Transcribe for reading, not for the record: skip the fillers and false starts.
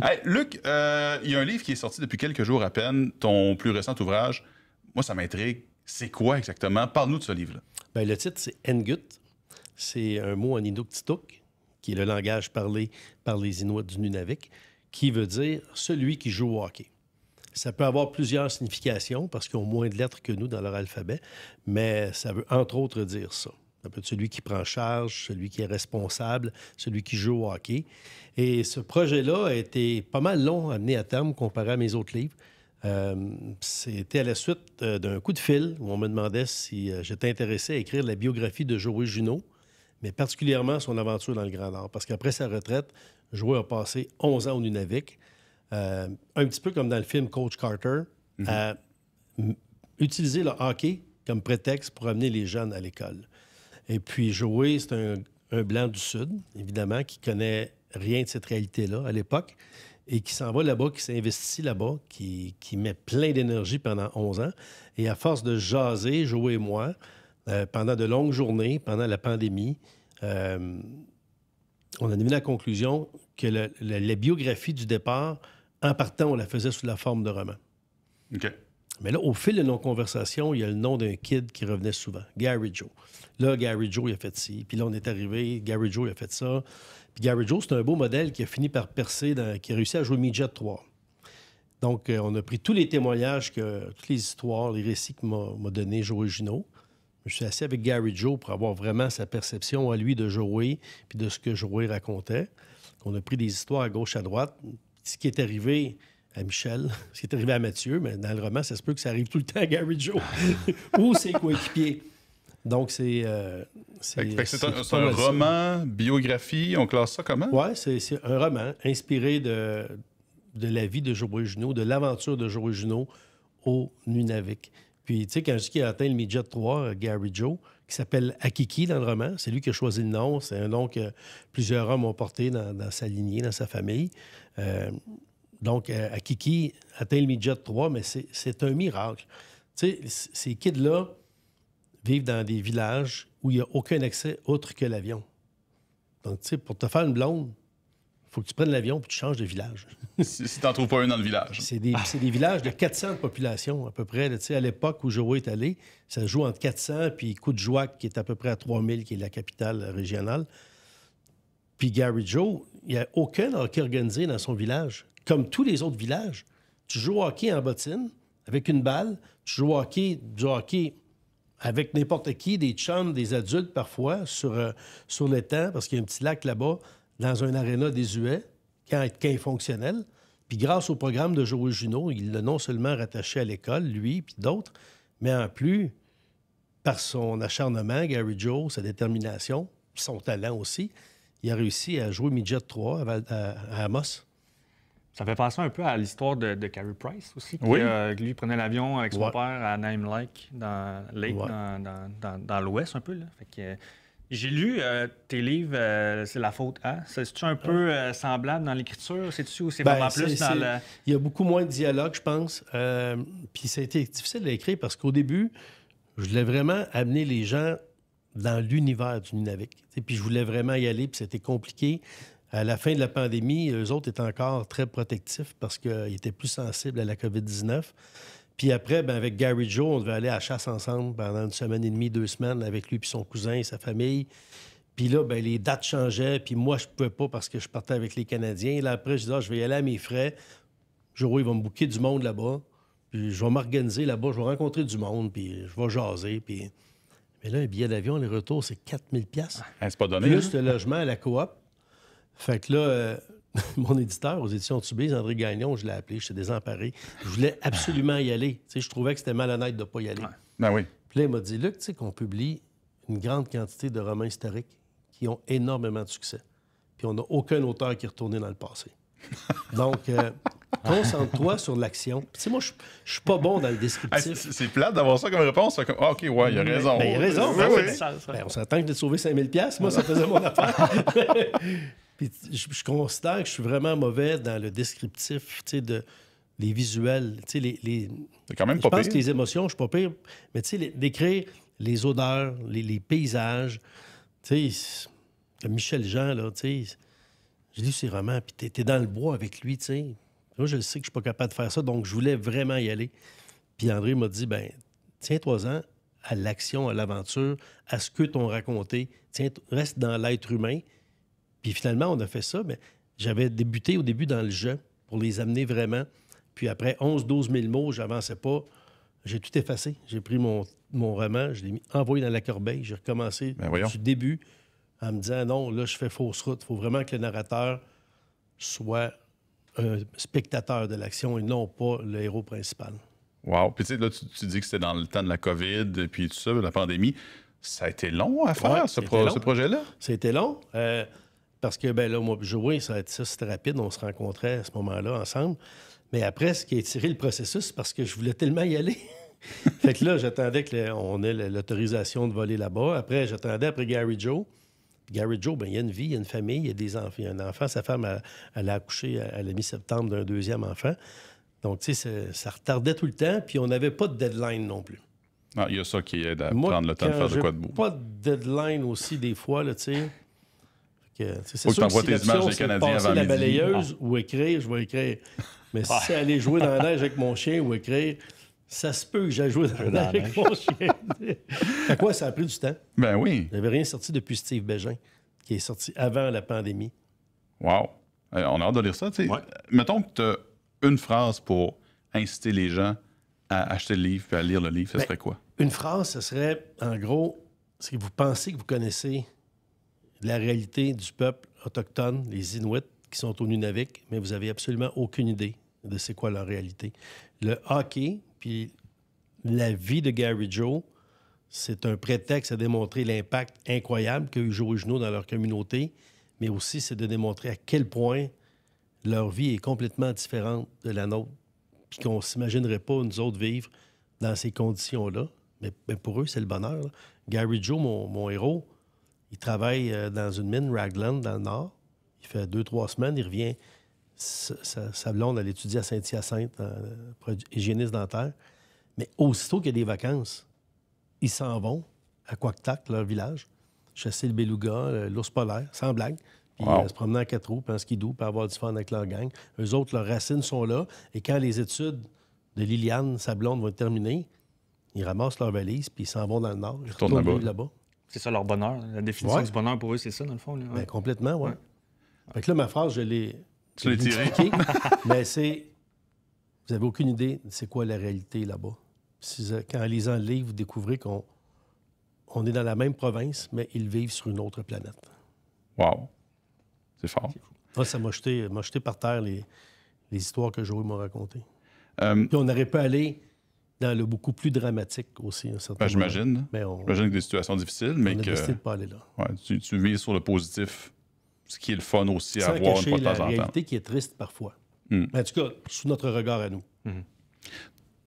Hey, Luc, il y a un livre qui est sorti depuis quelques jours à peine, ton plus récent ouvrage. Moi, ça m'intrigue. C'est quoi exactement? Parle-nous de ce livre-là. Bien, le titre, c'est Ngut. C'est un mot en Inuktitut, qui est le langage parlé par les Inuits du Nunavik, qui veut dire « celui qui joue au hockey ». Ça peut avoir plusieurs significations parce qu'ils ont moins de lettres que nous dans leur alphabet, mais ça veut entre autres dire ça. Ça peut être celui qui prend charge, celui qui est responsable, celui qui joue au hockey. Et ce projet-là a été pas mal long à mener à terme comparé à mes autres livres. C'était à la suite d'un coup de fil où on me demandait si j'étais intéressé à écrire la biographie de Joey Juneau, mais particulièrement son aventure dans le Grand Nord. Parce qu'après sa retraite, Joey a passé 11 ans au Nunavik, un petit peu comme dans le film Coach Carter, à utiliser le hockey comme prétexte pour amener les jeunes à l'école. Et puis Joey, c'est un Blanc du Sud, évidemment, qui connaît rien de cette réalité-là à l'époque et qui s'en va là-bas, qui s'investit là-bas, qui met plein d'énergie pendant 11 ans. Et à force de jaser, Joey et moi, pendant de longues journées, pendant la pandémie, on a donné la conclusion que la biographie du départ, en partant, on la faisait sous la forme de roman. OK. Mais là, au fil de nos conversations, il y a le nom d'un kid qui revenait souvent, Gary Joe. Là, Gary Joe, il a fait ci. Puis là, on est arrivé, Gary Joe, il a fait ça. Puis Gary Joe, c'est un beau modèle qui a fini par percer, qui a réussi à jouer Midget 3. Donc, on a pris tous les témoignages, toutes les histoires, les récits que m'a donné Joey Juneau. Je suis assis avec Gary Joe pour avoir vraiment sa perception à lui de Joey puis de ce que Joey racontait. On a pris des histoires à gauche, à droite. Ce qui est arrivé à Michel, ce qui est arrivé à Mathieu, mais dans le roman, ça se peut que ça arrive tout le temps à Gary Joe ou ses coéquipiers. Donc, c'est un roman, biographie, on classe ça comment? Oui, c'est un roman inspiré de la vie de Joey Juneau, de l'aventure de Joey Juneau au Nunavik. Puis, tu sais, quand je dis qu'il a atteint le Midget 3, Gary Joe, qui s'appelle Akiki dans le roman, c'est lui qui a choisi le nom. C'est un nom que plusieurs hommes ont porté dans sa lignée, dans sa famille. Donc, Akiki atteint le Midget 3, mais c'est un miracle. Tu sais, ces kids-là vivent dans des villages où il n'y a aucun accès autre que l'avion. Donc, tu sais, pour te faire une blonde, il faut que tu prennes l'avion et tu changes de village. Si tu n'en trouves pas un dans le village. C'est des villages de 400 de population, à peu près. Tu sais, à l'époque où Joey est allé, ça joue entre 400 puis Coudjouac, qui est à peu près à 3000, qui est la capitale régionale. Puis Gary Joe, il n'y a aucun hockey organisé dans son village. Comme tous les autres villages, tu joues au hockey en bottine, avec une balle. Tu joues au hockey, du hockey avec n'importe qui, des chums, des adultes parfois, sur l'étang, parce qu'il y a un petit lac là-bas, dans un aréna désuet, quand il est fonctionnel. Puis grâce au programme de Joey Juneau, il l'a non seulement rattaché à l'école, lui, puis d'autres, mais en plus, par son acharnement, Gary Joe, sa détermination, son talent aussi, il a réussi à jouer Midget 3 à Amos. Ça fait penser un peu à l'histoire de Carey Price aussi, qui Oui. Lui prenait l'avion avec son Ouais. père à Nime Lake, dans l'ouest un peu. Là. Fait que, j'ai lu tes livres, c'est la faute à. C'est-tu un peu semblable dans l'écriture? C'est-tu ou c'est vraiment plus dans le... Il y a beaucoup moins de dialogue, je pense. Puis ça a été difficile à écrire parce qu'au début, je voulais vraiment amener les gens dans l'univers du Nunavik. Puis je voulais vraiment y aller, puis c'était compliqué. À la fin de la pandémie, eux autres étaient encore très protectifs parce qu'ils étaient plus sensibles à la COVID-19. Puis après, ben, avec Gary Joe, on devait aller à la chasse ensemble pendant une semaine et demie, 2 semaines, avec lui puis son cousin et sa famille. Puis là, ben, les dates changeaient, puis moi, je ne pouvais pas parce que je partais avec les Canadiens. Et là, après, je disais, je vais y aller à mes frais. Joe, il va me booker du monde là-bas. Puis je vais m'organiser là-bas, je vais rencontrer du monde, puis je vais jaser. Puis... Mais là, un billet d'avion, les retours, c'est 4000 $. C'est pas donné. Plus le logement à la coop. Fait que là, mon éditeur aux éditions Tubise, André Gagnon, je l'ai appelé, j'étais désemparé. Je voulais absolument y aller. Tu sais, je trouvais que c'était malhonnête de ne pas y aller. Ouais. Ben oui. Puis là, il m'a dit, Luc, tu sais qu'on publie une grande quantité de romans historiques qui ont énormément de succès. Puis on n'a aucun auteur qui est retourné dans le passé. Donc, concentre-toi sur l'action. Puis tu sais, moi, je suis pas bon dans le descriptif. C'est plate d'avoir ça comme réponse. Fait que, OK, ouais, il a raison. Ben, il a raison. Ben oui. Ben, on s'entend que j'ai sauvé 5000 $. Moi, ça faisait mon affaire. Puis je considère que je suis vraiment mauvais dans le descriptif, tu sais, les visuels. Tu sais, C'est quand même je pas pense pire. que les émotions, je suis pas pire. Mais tu sais, d'écrire les odeurs, les paysages. Tu sais, Michel Jean, là, tu sais, J'ai lu ses romans, puis t'es dans le bois avec lui, tu sais. Moi, je sais que je suis pas capable de faire ça, donc je voulais vraiment y aller. Puis André m'a dit, ben tiens-toi-en à l'action, à l'aventure, à ce que t'ont raconté. Tiens, reste dans l'être humain. Puis finalement, on a fait ça. Mais j'avais débuté au début dans le jeu pour les amener vraiment. Puis après 11-12 000 mots, j'avançais pas. J'ai tout effacé. J'ai pris mon roman, je l'ai envoyé dans la corbeille. J'ai recommencé du début en me disant, non, là, je fais fausse route. Il faut vraiment que le narrateur soit un spectateur de l'action et non pas le héros principal. Wow. Puis tu sais, là, tu dis que c'était dans le temps de la COVID, puis tout ça, la pandémie. Ça a été long à faire, ce projet-là? Ça a été long. Parce que, ben là, moi, jouer, c'était rapide. On se rencontrait à ce moment-là ensemble. Mais après, ce qui a étiré le processus, c'est parce que je voulais tellement y aller. Fait que là, j'attendais qu'on ait l'autorisation de voler là-bas. Après, j'attendais après Gary Joe. Puis Gary Joe, ben il y a une vie, il y a une famille, il y a des enfants. Il y a un enfant. Sa femme, elle a accouché à la mi-septembre d'un deuxième enfant. Donc, tu sais, ça retardait tout le temps. Puis on n'avait pas de deadline non plus. Ah, il y a ça qui aide à prendre le temps de faire de quoi de beau. Pas de deadline aussi, des fois, là, tu sais. C'est faut que tu envoies tes images des Canadiens avant la midi. balayeuse ou écrire, je vais écrire. Mais si c'est aller jouer dans la neige avec mon chien ou écrire, ça se peut que j'aille jouer dans la neige avec mon chien. Fait quoi, ça a pris du temps. Ben oui. Il n'y avait rien sorti depuis Steve Bégin, qui est sorti avant la pandémie. Wow. On a hâte de lire ça. Mettons que tu as une phrase pour inciter les gens à acheter le livre et à lire le livre, ça serait quoi? Une phrase, ce serait, en gros, c'est que vous pensez que vous connaissez la réalité du peuple autochtone, les Inuits, qui sont au Nunavik, mais vous n'avez absolument aucune idée de c'est quoi leur réalité. Le hockey, puis la vie de Gary Joe, c'est un prétexte à démontrer l'impact incroyable qu'a eu Joe Juneau dans leur communauté, mais aussi c'est de démontrer à quel point leur vie est complètement différente de la nôtre, puis qu'on ne s'imaginerait pas, nous autres, vivre dans ces conditions-là. Mais pour eux, c'est le bonheur. Là. Gary Joe, mon héros, il travaille dans une mine, Raglan, dans le Nord. Il fait 2-3 semaines, il revient. Sa blonde, elle étudie à Saint-Hyacinthe, hygiéniste dentaire. Mais aussitôt qu'il y a des vacances, ils s'en vont à Quactac, leur village, chasser le beluga, l'ours polaire, sans blague. Puis se promener en 4 roues, puis en skidoo, puis avoir du fun avec leur gang. Eux autres, leurs racines sont là. Et quand les études de Liliane, sa blonde, vont être terminées, ils ramassent leur valise, puis ils s'en vont dans le Nord. Ils retournent là-bas. C'est ça leur bonheur. La définition du bonheur pour eux, c'est ça, dans le fond. Là. Bien, complètement, oui. Fait que là, ma phrase, je l'ai tirée. Mais c'est... Vous n'avez aucune idée de c'est quoi la réalité là-bas. Quand en lisant le livre, vous découvrez qu'on est dans la même province, mais ils vivent sur une autre planète. Wow. C'est fort. Moi, ça m'a jeté par terre les histoires que Joey m'a racontées. Puis on aurait pu aller dans le beaucoup plus dramatique aussi. J'imagine. J'imagine que des situations difficiles, mais on a décidé de pas aller là. Ouais, tu vises sur le positif, ce qui est le fun aussi sans à voir une fois de temps en temps. la réalité qui est triste parfois. Mais en tout cas, sous notre regard à nous.